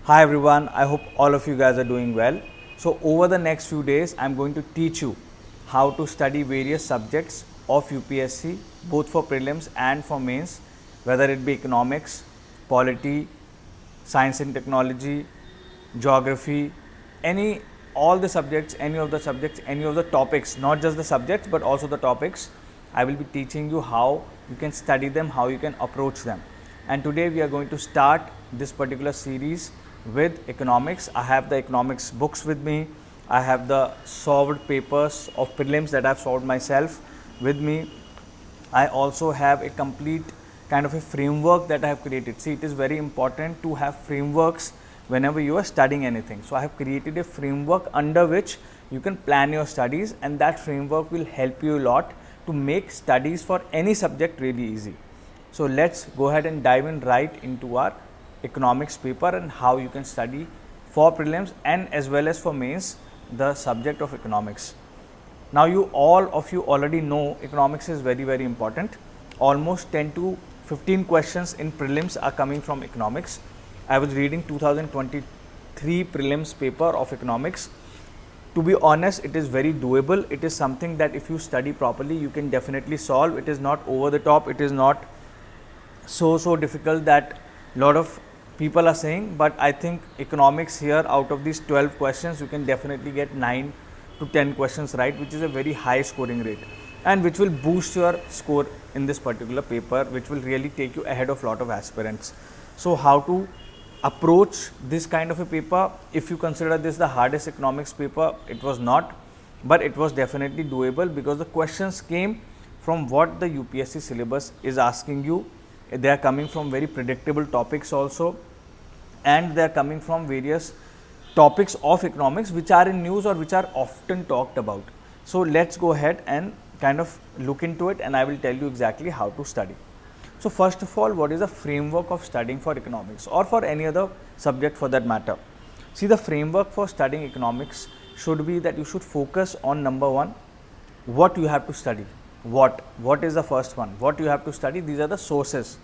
Hi everyone, I hope all of you guys are doing well. So over the next few days, I'm going to teach you how to study various subjects of UPSC, both for prelims and for mains, whether it be economics, polity, science and technology, geography, all the subjects, any of the topics, not just the subjects but also the topics. I will be teaching you how you can study them, how you can approach them. And today we are going to start this particular series with economics. I have the economics books with me. I have the solved papers of prelims that I have solved myself with me. I also have a complete kind of a framework that I have created. See, it is very important to have frameworks whenever you are studying anything. So I have created a framework under which you can plan your studies, and that framework will help you a lot to make studies for any subject really easy. So let's go ahead and dive in right into our economics paper and how you can study for prelims and as well as for mains the subject of economics. Now all of you already know economics is very important. Almost 10 to 15 questions in prelims are coming from economics. I was reading 2023 prelims paper of economics. To be honest, it is very doable. It is something that if you study properly, you can definitely solve. It is not over the top. It is not so difficult that a lot of people are saying, but I think economics here, out of these 12 questions, you can definitely get 9 to 10 questions right, which is a very high scoring rate and which will boost your score in this particular paper, which will really take you ahead of a lot of aspirants. So how to approach this kind of a paper? If you consider this the hardest economics paper, it was not, but it was definitely doable because the questions came from what the UPSC syllabus is asking you. They are coming from very predictable topics also, and they are coming from various topics of economics which are in news or which are often talked about. So let's go ahead and kind of look into it, and I will tell you exactly how to study. So first of all, what is the framework of studying for economics or for any other subject for that matter? See, the framework for studying economics should be that you should focus on number one, what you have to study. What is the first one? What you have to study? These are the sources.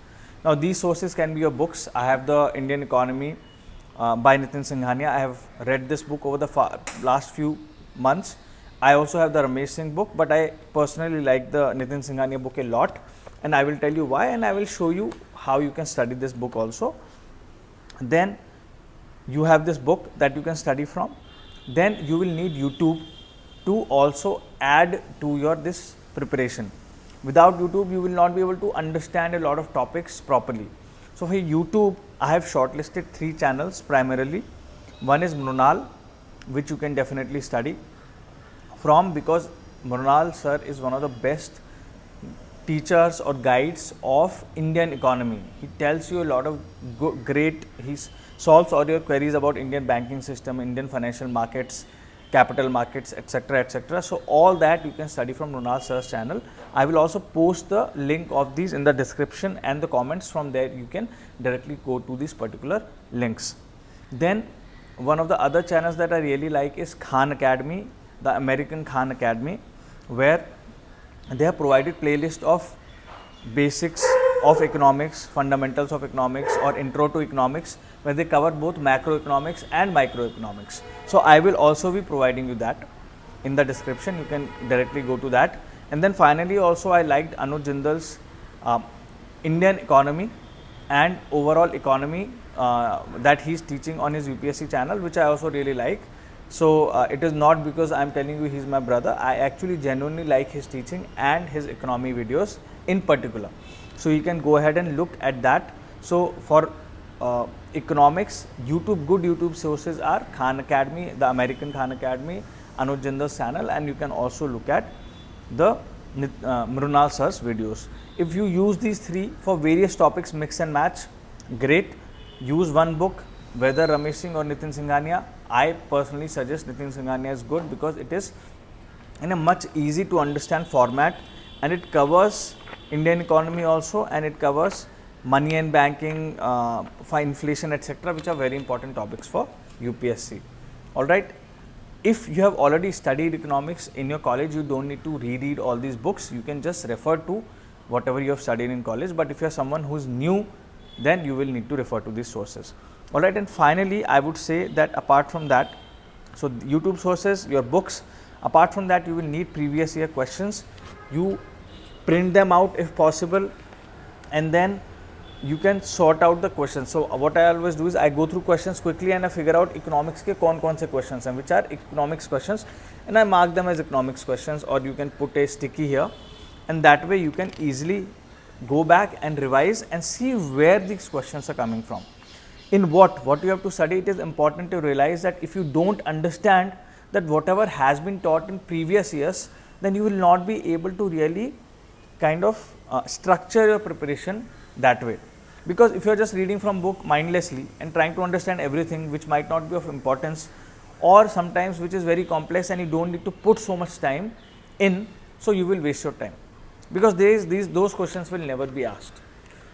Now these sources can be your books. I have the Indian Economy by Nitin Singhania. I have read this book over the last few months. I also have the Ramesh Singh book, but I personally like the Nitin Singhania book a lot, and I will tell you why, and I will show you how you can study this book also. Then you have this book that you can study from. Then you will need YouTube to also add to your this preparation. Without YouTube, you will not be able to understand a lot of topics properly. So for YouTube, I have shortlisted 3 channels primarily. One is Mrunal, which you can definitely study from, because Mrunal Sir is one of the best teachers or guides of Indian economy. He tells you a lot of great, he solves all your queries about Indian banking system, Indian financial markets, capital markets, etc. So all that you can study from Mrunal Sir's channel. I will also post the link of these in the description and the comments. From there you can directly go to these particular links. Then one of the other channels that I really like is Khan Academy, the American Khan Academy, where they have provided playlist of basics of economics, fundamentals of economics, or intro to economics, where they cover both macroeconomics and microeconomics. So I will also be providing you that in the description. You can directly go to that. And then finally also I liked Anuj Jindal's Indian economy and overall economy that he is teaching on his UPSC channel, which I also really like. So it is not because I am telling you he is my brother. I actually genuinely like his teaching and his economy videos in particular. So you can go ahead and look at that. So for economics, good YouTube sources are Khan Academy, the American Khan Academy, Anuj Jindal's channel, and you can also look at the Mrunal Sir's videos. If you use these 3 for various topics, mix and match, great. Use one book, whether Ramesh Singh or Nitin Singhania. I personally suggest Nitin Singhania is good because it is in a much easy to understand format, and it covers Indian economy also, and it covers money and banking, inflation, etc., which are very important topics for UPSC. Alright, if you have already studied economics in your college, you don't need to reread all these books. You can just refer to whatever you have studied in college. But if you are someone who is new, then you will need to refer to these sources. Alright, and finally I would say that apart from that, so YouTube sources, your books, apart from that you will need previous year questions. You print them out if possible, and then you can sort out the questions. So what I always do is I go through questions quickly and I figure out economics ke kaun se questions and which are economics questions, and I mark them as economics questions, or you can put a sticky here, and that way you can easily go back and revise and see where these questions are coming from. In what you have to study, it is important to realize that if you don't understand that whatever has been taught in previous years, then you will not be able to really kind of structure your preparation that way. Because if you are just reading from book mindlessly and trying to understand everything which might not be of importance, or sometimes which is very complex and you don't need to put so much time in, so you will waste your time, because those questions will never be asked.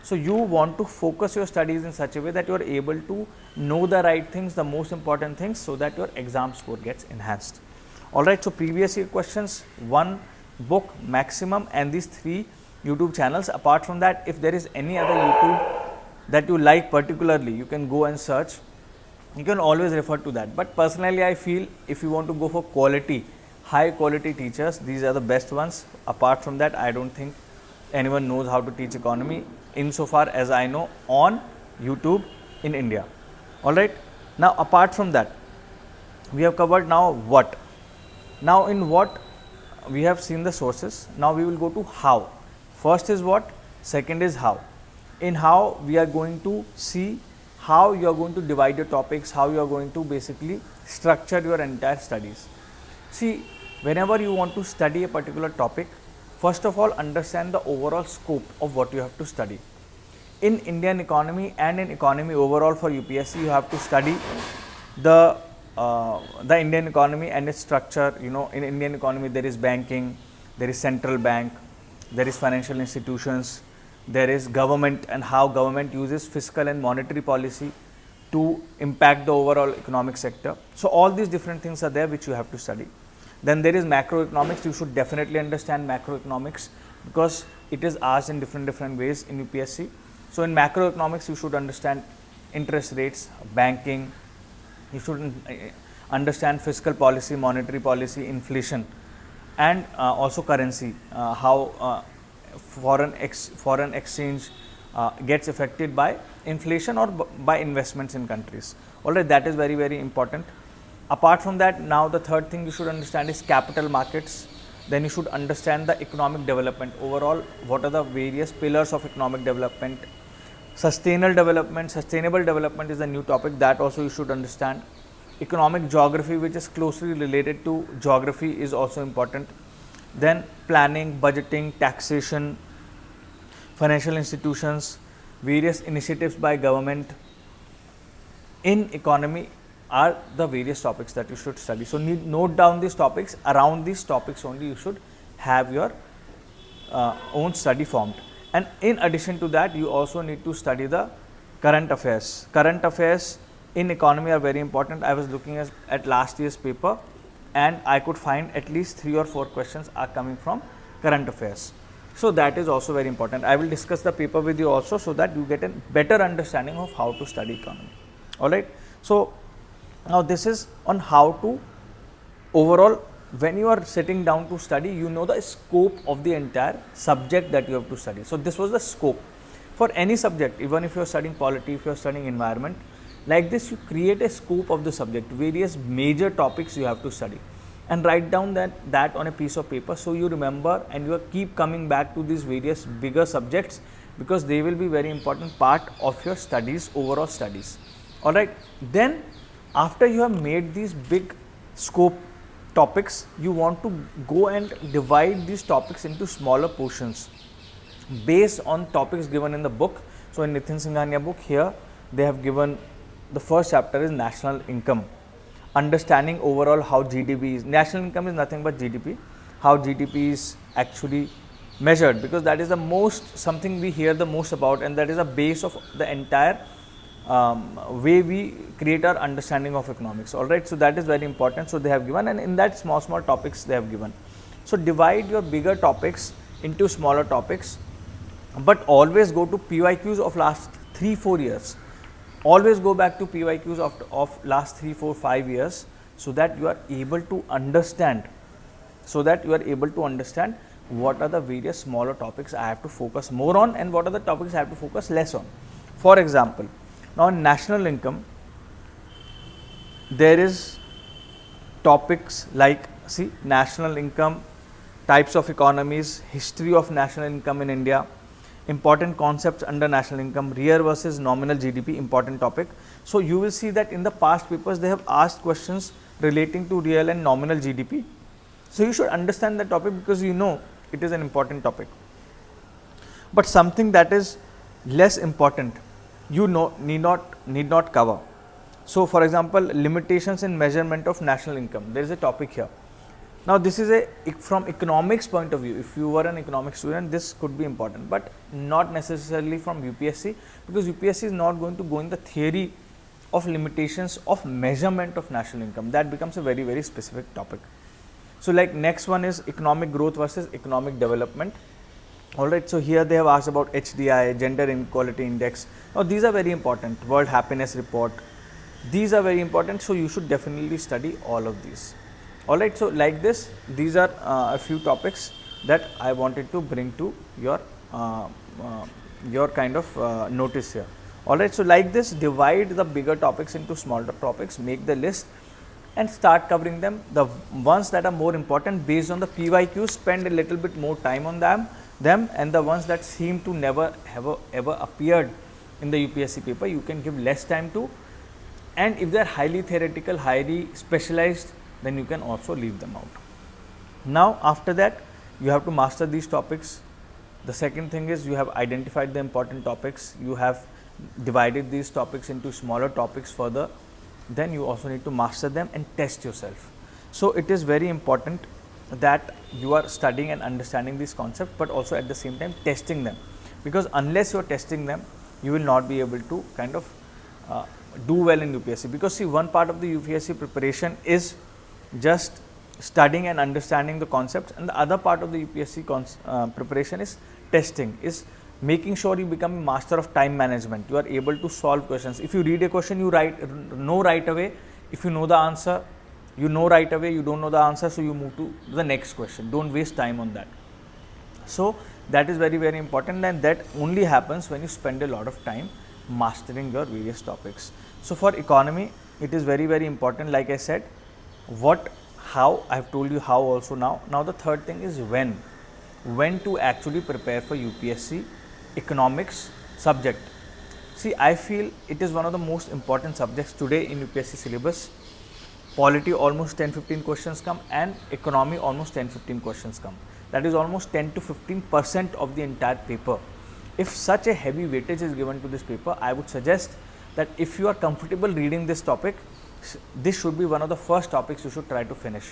So you want to focus your studies in such a way that you are able to know the right things, the most important things, so that your exam score gets enhanced. Alright, so previous year questions, 1 book maximum, and these 3 YouTube channels. Apart from that, if there is any other YouTube that you like particularly, you can go and search. You can always refer to that. But personally, I feel if you want to go for quality, high quality teachers, these are the best ones. Apart from that, I don't think anyone knows how to teach economy insofar as I know on YouTube in India. Alright, now apart from that, we have covered now what. Now in what, we have seen the sources. Now we will go to how. First is what, second is how. In how, we are going to see how you are going to divide your topics, how you are going to basically structure your entire studies. See, whenever you want to study a particular topic, first of all, understand the overall scope of what you have to study. In Indian economy and in economy overall for UPSC, you have to study the Indian economy and its structure. You know, in Indian economy, there is banking, there is central bank, there is financial institutions, there is government, and how government uses fiscal and monetary policy to impact the overall economic sector. So all these different things are there which you have to study. Then there is macroeconomics. You should definitely understand macroeconomics because it is asked in different ways in UPSC. So in macroeconomics, you should understand interest rates, banking, you should understand fiscal policy, monetary policy, inflation, and also currency, how foreign exchange gets affected by inflation or by investments in countries. Alright, that is very important. Apart from that, now the third thing you should understand is capital markets. Then you should understand the economic development. Overall, what are the various pillars of economic development? Sustainable development is a new topic that also you should understand. Economic geography, which is closely related to geography, is also important. Then planning, budgeting, taxation, financial institutions, various initiatives by government in economy are the various topics that you should study. So note down these topics. Around these topics only you should have your own study formed. And in addition to that, you also need to study the current affairs. Current affairs in economy are very important. I was looking at last year's paper, and I could find at least 3 or 4 questions are coming from current affairs. So that is also very important. I will discuss the paper with you also, so that you get a better understanding of how to study economy. Alright. So now this is on how to overall, when you are sitting down to study, you know the scope of the entire subject that you have to study. So this was the scope for any subject. Even if you are studying polity, if you are studying environment, like this, you create a scope of the subject, various major topics you have to study, and write down that on a piece of paper, so you remember and you keep coming back to these various bigger subjects, because they will be very important part of your studies, overall studies. Alright, then after you have made these big scope topics, you want to go and divide these topics into smaller portions based on topics given in the book. So in Nitin Singhania book, here they have given the first chapter is national income, understanding overall how GDP is. National income is nothing but GDP, how GDP is actually measured, because that is the most something we hear the most about, and that is the base of the entire way we create our understanding of economics. Alright, so that is very important. So they have given, and in that small topics they have given. So divide your bigger topics into smaller topics, but always go to PYQs of last 3-4 years. Always go back to PYQs of last 3, 4, 5 years, so that you are able to understand, what are the various smaller topics I have to focus more on and what are the topics I have to focus less on. For example, now in national income, there is topics like, see, national income, types of economies, history of national income in India, important concepts under national income, real versus nominal GDP, important topic. So you will see that in the past papers they have asked questions relating to real and nominal GDP. So you should understand the topic because you know it is an important topic. But something that is less important, you know, need not cover. So for example, limitations in measurement of national income, there is a topic here. Now this is from economics point of view. If you were an economics student, this could be important, but not necessarily from UPSC, because UPSC is not going to go in the theory of limitations of measurement of national income. That becomes a very, very specific topic. So like next one is economic growth versus economic development. Alright, so here they have asked about HDI, gender inequality index. Now these are very important, World Happiness Report. These are very important, so you should definitely study all of these. Alright, so like this, these are a few topics that I wanted to bring to your kind of notice here. Alright, so like this, divide the bigger topics into smaller topics, make the list and start covering them. The ones that are more important based on the PYQs, spend a little bit more time on them, and the ones that seem to never have ever appeared in the UPSC paper, you can give less time to. And if they are highly theoretical, highly specialized, then you can also leave them out. Now after that, you have to master these topics. The second thing is you have identified the important topics, you have divided these topics into smaller topics further, then you also need to master them and test yourself. So it is very important that you are studying and understanding these concepts, but also at the same time testing them, because unless you are testing them, you will not be able to kind of do well in UPSC. Because see, one part of the UPSC preparation is just studying and understanding the concepts, and the other part of the UPSC preparation is testing, is making sure you become a master of time management. You are able to solve questions. If you read a question, you know right away. If you know the answer, you know right away. You don't know the answer, so you move to the next question. Don't waste time on that. So that is very, very important, and that only happens when you spend a lot of time mastering your various topics. So for economy, it is very, very important. Like I said, how, I have told you how also now. Now the third thing is when to actually prepare for UPSC economics subject. See, I feel it is one of the most important subjects today in UPSC syllabus. Polity almost 10-15 questions come, and economy almost 10-15 questions come. That is almost 10 to 15% of the entire paper. If such a heavy weightage is given to this paper, I would suggest that if you are comfortable reading this topic, this should be one of the first topics you should try to finish.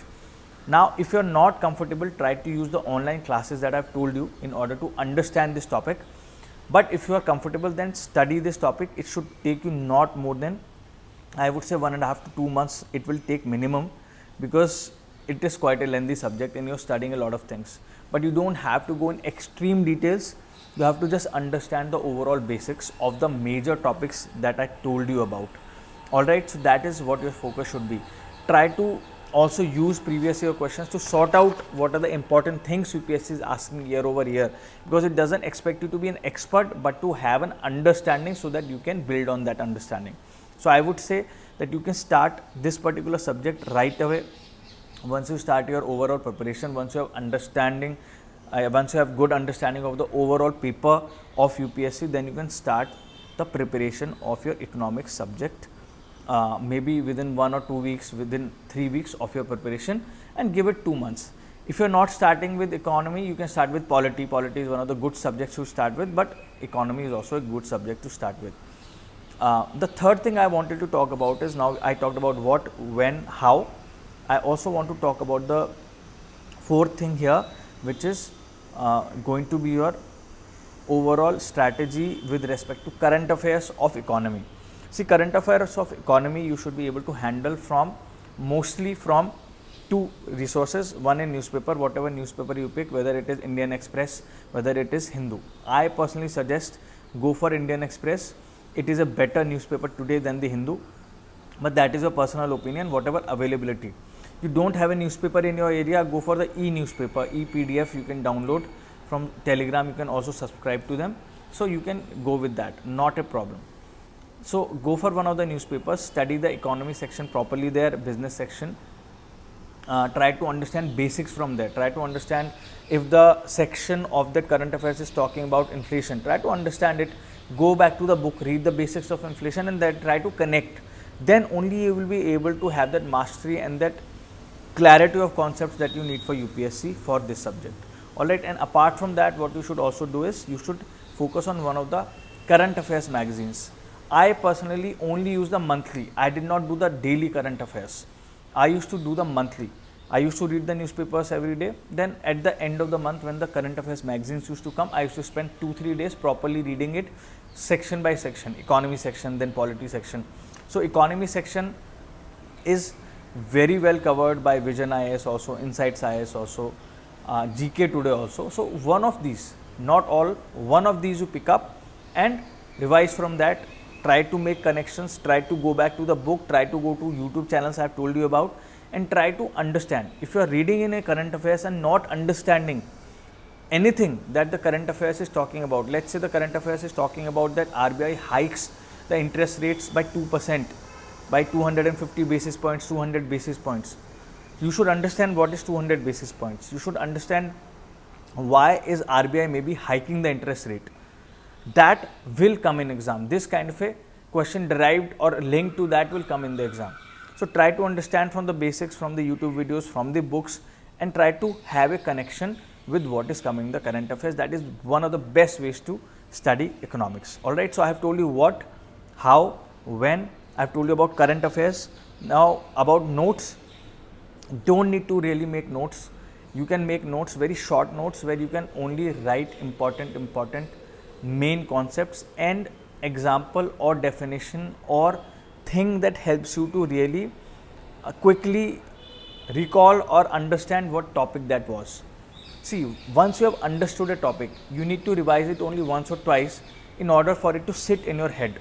Now, if you are not comfortable, try to use the online classes that I have told you in order to understand this topic. But if you are comfortable, then study this topic. It should take you not more than, I would say, 1.5 to 2 months. It will take minimum, because it is quite a lengthy subject and you are studying a lot of things. But you don't have to go in extreme details. You have to just understand the overall basics of the major topics that I told you about. Alright, so that is what your focus should be. Try to also use previous year questions to sort out what are the important things UPSC is asking year over year, because it doesn't expect you to be an expert, but to have an understanding so that you can build on that understanding. So I would say that you can start this particular subject right away. Once you start your overall preparation, once you have understanding, once you have good understanding of the overall paper of UPSC, then you can start the preparation of your economics subject. Maybe within 1 or 2 weeks, within 3 weeks of your preparation, and give it 2 months. If you are not starting with economy, you can start with polity. Polity is one of the good subjects to start with, but economy is also a good subject to start with. The third thing I wanted to talk about is, now I talked about what, when, how. I also want to talk about the fourth thing here, which is going to be your overall strategy with respect to current affairs of economy. See, current affairs of economy you should be able to handle mostly from 2 resources. One in newspaper, whatever newspaper you pick, whether it is Indian Express, whether it is Hindu. I personally suggest go for Indian Express. it is a better newspaper today than the Hindu, but that is your personal opinion, whatever availability. You don't have a newspaper in your area, go for the e-newspaper, e-PDF you can download from Telegram, you can also subscribe to them, so you can go with that, not a problem. So go for one of the newspapers, study the economy section properly there, business section, try to understand basics from there, try to understand if the section of the current affairs is talking about inflation, try to understand it, go back to the book, read the basics of inflation and then try to connect, then only you will be able to have that mastery and that clarity of concepts that you need for UPSC for this subject. Alright, and apart from that, what you should also do is you should focus on one of the current affairs magazines. I personally only use the monthly, I did not do the daily current affairs. I used to do the monthly. I used to read the newspapers every day. Then at the end of the month, when the current affairs magazines used to come, I used to spend 2-3 days properly reading it section by section, economy section, then polity section. So economy section is very well covered by Vision IAS also, Insights IAS also, GK Today also. So one of these, not all, one of these you pick up and revise from that. Try to make connections, try to go back to the book, try to go to YouTube channels I have told you about and try to understand. If you are reading in a current affairs and not understanding anything that the current affairs is talking about, let's say the current affairs is talking about that RBI hikes the interest rates by 2%, by 250 basis points, 200 basis points. You should understand what is 200 basis points. You should understand why is RBI maybe hiking the interest rate. That will come in exam. This kind of a question derived or linked to that will come in the exam. So try to understand from the basics, from the YouTube videos, from the books and try to have a connection with what is coming in the current affairs. That is one of the best ways to study economics. Alright, so I have told you what, how, when, I have told you about current affairs. Now about notes, don't need to really make notes. You can make notes, very short notes where you can only write important main concepts and example or definition or thing that helps you to really quickly recall or understand what topic that was. See, once you have understood a topic, you need to revise it only once or twice in order for it to sit in your head.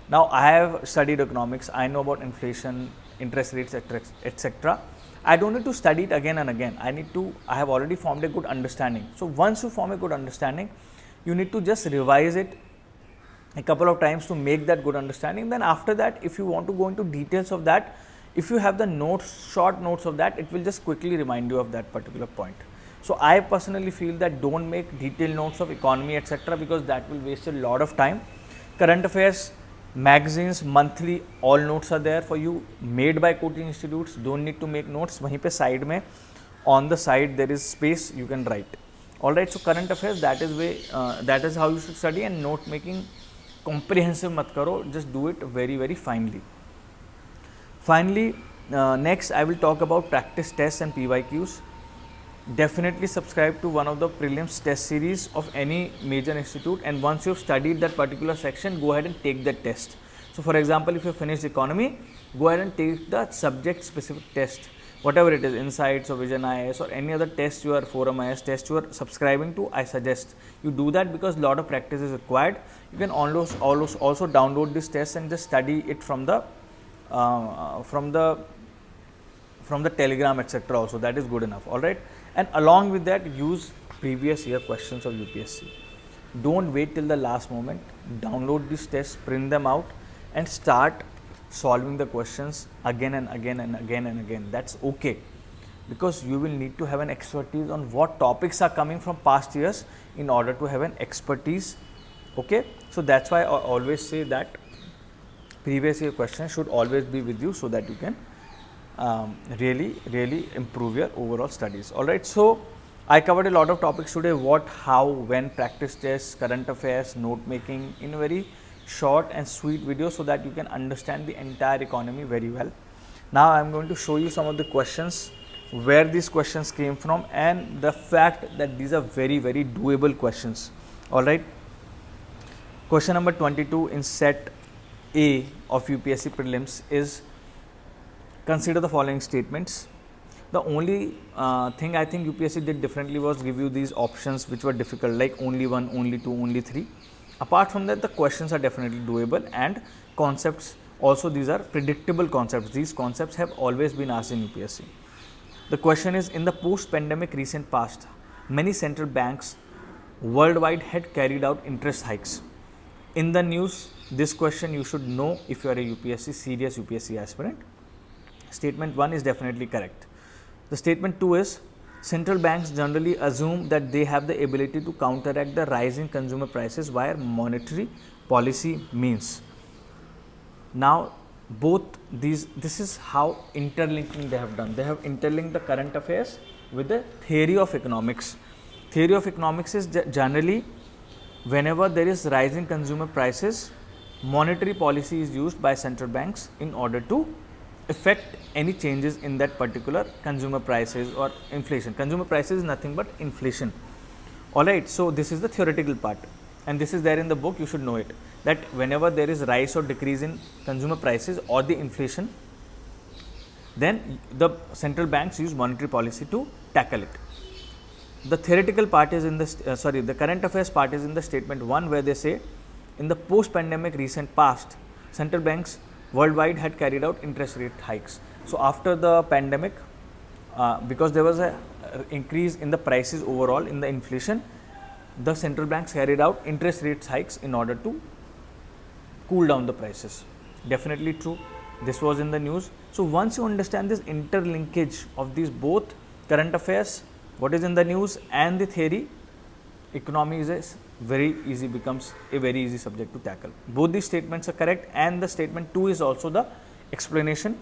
Now, I have studied economics, I know about inflation, interest rates, etc. I don't need to study it again and again. I have already formed a good understanding. So once you form a good understanding, you need to just revise it a couple of times to make that good understanding. Then after that, if you want to go into details of that, if you have the notes, short notes of that, it will just quickly remind you of that particular point. So I personally feel that don't make detailed notes of economy, etc., because that will waste a lot of time. Current affairs, magazines, monthly, all notes are there for you, made by coaching institutes. Don't need to make notes. Wahin pe side mein, on the side there is space, you can write. Alright, so current affairs, that is how you should study, and note making comprehensive mat karo, just do it very finely. Finally, next I will talk about practice tests and PYQs. Definitely subscribe to one of the prelims test series of any major institute, and once you have studied that particular section, go ahead and take that test. So for example, if you finished economy, go ahead and take the subject specific test, whatever it is, Insights or Vision IAS or any other test you are, Forum IAS test you are subscribing to. I suggest you do that because a lot of practice is required. You can also download this test and just study it from the Telegram, etc. also. That is good enough. Alright, and along with that, use previous year questions of UPSC. Don't wait till the last moment. Download these tests, print them out and start solving the questions again and again. That's okay, because you will need to have an expertise on what topics are coming from past years in order to have an expertise. Okay, so that's why I always say that previous year questions should always be with you so that you can really improve your overall studies. Alright, so I covered a lot of topics today: what, how, when, practice tests, current affairs, note making, in a very short and sweet video so that you can understand the entire economy very well. Now I am going to show you some of the questions, where these questions came from, and the fact that these are very doable questions. Alright, question number 22 in set A of UPSC prelims is: consider the following statements. The only thing I think UPSC did differently was give you these options which were difficult, like only one, only two, only three. Apart from that, the questions are definitely doable, and concepts also, these are predictable concepts. These concepts have always been asked in UPSC. The question is, in the post-pandemic recent past, many central banks worldwide had carried out interest hikes. In the news, this question you should know if you are a UPSC, serious UPSC aspirant. Statement 1 is definitely correct. The statement 2 is, central banks generally assume that they have the ability to counteract the rising consumer prices via monetary policy means. Now, both these, this is how interlinking they have done. They have interlinked the current affairs with the theory of economics. Theory of economics is generally, whenever there is rising consumer prices, monetary policy is used by central banks in order to affect any changes in that particular consumer prices or inflation. Consumer prices is nothing but inflation. Alright, so this is the theoretical part, and this is there in the book, you should know it, that whenever there is rise or decrease in consumer prices or the inflation, then the central banks use monetary policy to tackle it. The theoretical part is in the, the current affairs part is in the statement 1, where they say, in the post-pandemic recent past, central banks worldwide had carried out interest rate hikes. So, after the pandemic, because there was a increase in the prices overall in the inflation, the central banks carried out interest rate hikes in order to cool down the prices. Definitely true. This was in the news. So, once you understand this interlinkage of these both current affairs, what is in the news, and the theory, economy is very easy, becomes a very easy subject to tackle. Both these statements are correct, and the statement 2 is also the explanation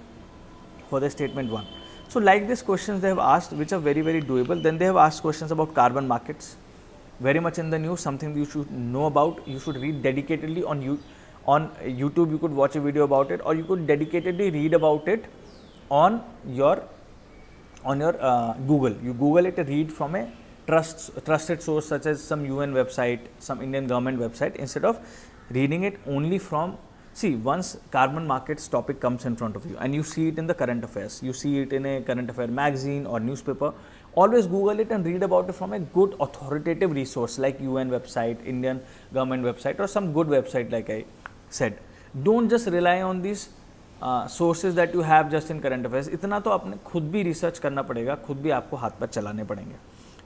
for the statement 1. So, like these questions they have asked, which are very doable. Then they have asked questions about carbon markets, very much in the news, something you should know about. You should read dedicatedly on YouTube. You could watch a video about it, or you could dedicatedly read about it on your Google. You Google it, read from a trusted source such as some UN website, some Indian government website, instead of reading it only from, see, once carbon markets topic comes in front of you and you see it in the current affairs, you see it in a current affair magazine or newspaper, always Google it and read about it from a good authoritative resource like UN website, Indian government website, or some good website like I said. Don't just rely on these sources that you have just in current affairs. इतना तो आपने खुद भी research करना पड़ेगा, खुद भी आपको हाथ पर चलाने पड़ेंगे,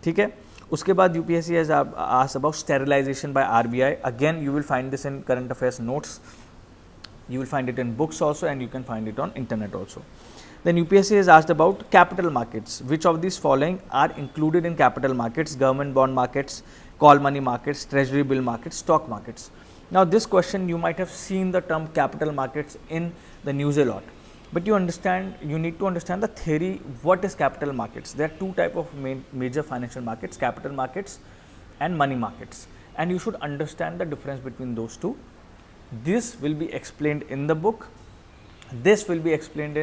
ठीक है. उसके बाद UPSC has asked about sterilization by RBI. Again, you will find this in current affairs notes. You will find it in books also, and you can find it on internet also. Then UPSC has asked about capital markets. Which of these following are included in capital markets? Government bond markets, call money markets, treasury bill markets, stock markets. Now, this question, you might have seen the term capital markets in the news a lot, but you need to understand the theory. What is capital markets? There are two types of major financial markets: capital markets and money markets, and you should understand the difference between those two. This will be explained in the book. This will be explained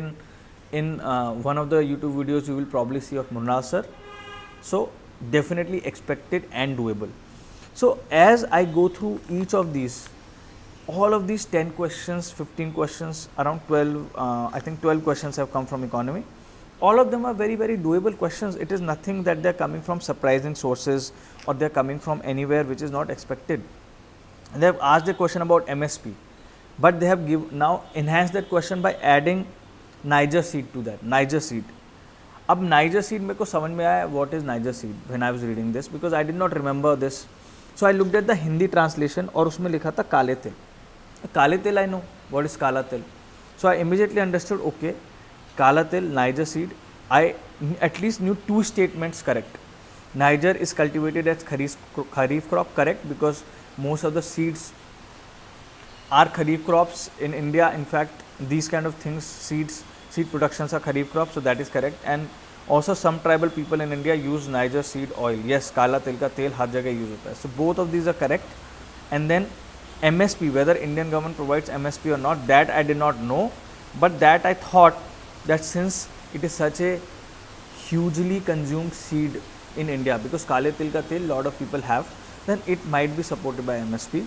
in one of the YouTube videos you will probably see of Mrunal Sir. So, definitely expected and doable. So, as I go through each of these, all of these 10 questions, 15 questions, around 12, I think 12 questions have come from economy. All of them are very doable questions. It is nothing that they are coming from surprising sources or they are coming from anywhere which is not expected. They have asked a question about MSP, but they have now enhanced that question by adding Niger seed to that. Niger seed. अब Niger seed मेरे को समझ में आया what is Niger seed when I was reading this, because I did not remember this. So I looked at the Hindi translation और उसमें लिखा था काले तिल. Kale tel, I know what is kala tel. So I immediately understood, okay, kala tel, Niger seed. I at least knew two statements correct. Niger is cultivated as kharif crop, correct, because most of the seeds are kharif crops in India. In fact, these kind of things, seed productions are kharif crops, so that is correct. And also some tribal people in India use Niger seed oil. Yes, kala tel ka tel har jagah use hota hai. So both of these are correct. And then MSP, whether Indian government provides MSP or not, that I did not know, but that I thought that since it is such a hugely consumed seed in India, because kale til ka tel lot of people have, then it might be supported by MSP.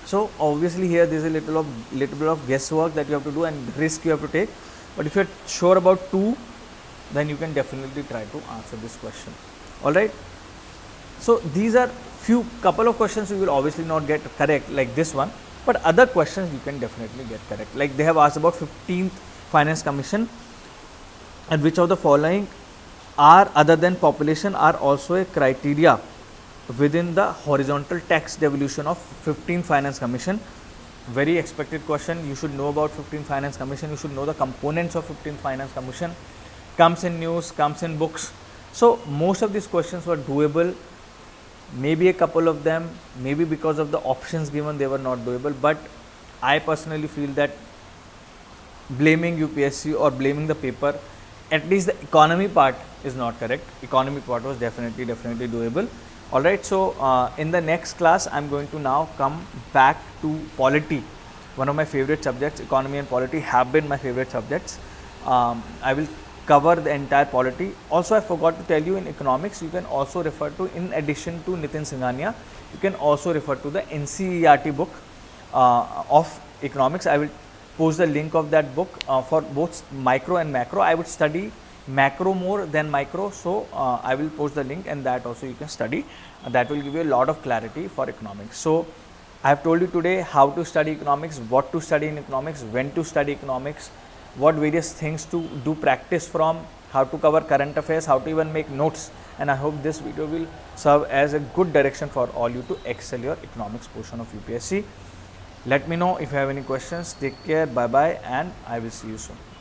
So obviously here there is a little bit of guesswork that you have to do and risk you have to take, but if you are sure about two, then you can definitely try to answer this question. All right. So these are couple of questions you will obviously not get correct like this one, but other questions you can definitely get correct. Like they have asked about 15th Finance Commission, and which of the following are other than population are also a criteria within the horizontal tax devolution of 15th Finance Commission. Very expected question. You should know about 15th Finance Commission. You should know the components of 15th Finance Commission. Comes in news, comes in books. So most of these questions were doable. Maybe a couple of them, maybe because of the options given, they were not doable. But I personally feel that blaming UPSC or blaming the paper, at least the economy part is not correct. Economy part was definitely doable. Alright, so in the next class, I'm going to now come back to polity. One of my favorite subjects, economy and polity have been my favorite subjects. I will cover the entire polity. Also, I forgot to tell you, in economics, you can also refer to, in addition to Nitin Singhania, you can also refer to the NCERT book of economics. I will post the link of that book for both micro and macro. I would study macro more than micro, so I will post the link, and that also you can study. That will give you a lot of clarity for economics. So I have told you today how to study economics, what to study in economics, when to study economics, what various things to do practice from, how to cover current affairs, how to even make notes. And I hope this video will serve as a good direction for all you to excel your economics portion of UPSC. Let me know if you have any questions. Take care, bye bye, and I will see you soon.